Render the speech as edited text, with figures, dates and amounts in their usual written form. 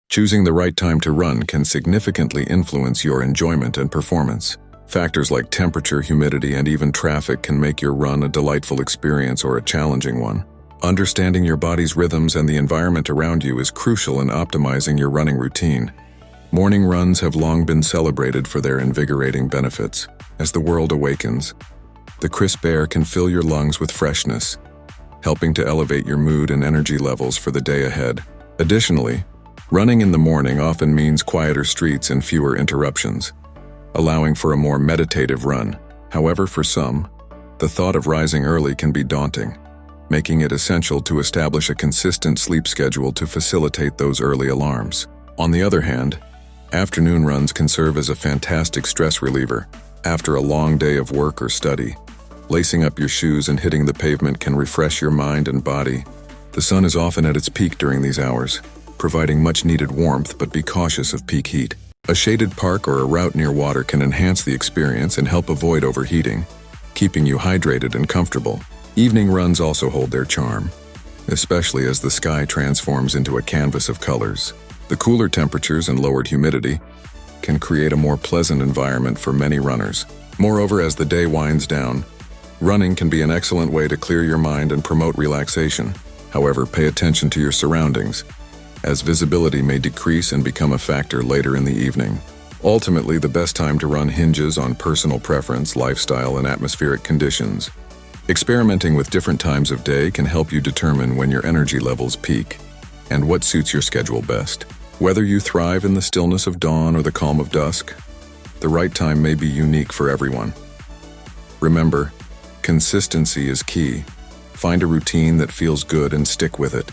Choosing the right time to run can significantly influence your enjoyment and performance. Factors like temperature, humidity, and even traffic can make your run a delightful experience or a challenging one. Understanding your body's rhythms and the environment around you is crucial in optimizing your running routine. Morning runs have long been celebrated for their invigorating benefits. As the world awakens, the crisp air can fill your lungs with freshness, helping to elevate your mood and energy levels for the day ahead. Additionally, running in the morning often means quieter streets and fewer interruptions, allowing for a more meditative run. However, for some, the thought of rising early can be daunting, making it essential to establish a consistent sleep schedule to facilitate those early alarms. On the other hand, afternoon runs can serve as a fantastic stress reliever. After a long day of work or study, lacing up your shoes and hitting the pavement can refresh your mind and body. The sun is often at its peak during these hours, providing much-needed warmth, but be cautious of peak heat. A shaded park or a route near water can enhance the experience and help avoid overheating, keeping you hydrated and comfortable. Evening runs also hold their charm, especially as the sky transforms into a canvas of colors. The cooler temperatures and lowered humidity can create a more pleasant environment for many runners. Moreover, as the day winds down, running can be an excellent way to clear your mind and promote relaxation. However, pay attention to your surroundings, as visibility may decrease and become a factor later in the evening. Ultimately, the best time to run hinges on personal preference, lifestyle, and atmospheric conditions. Experimenting with different times of day can help you determine when your energy levels peak and what suits your schedule best. Whether you thrive in the stillness of dawn or the calm of dusk, the right time may be unique for everyone. Remember, consistency is key. Find a routine that feels good and stick with it.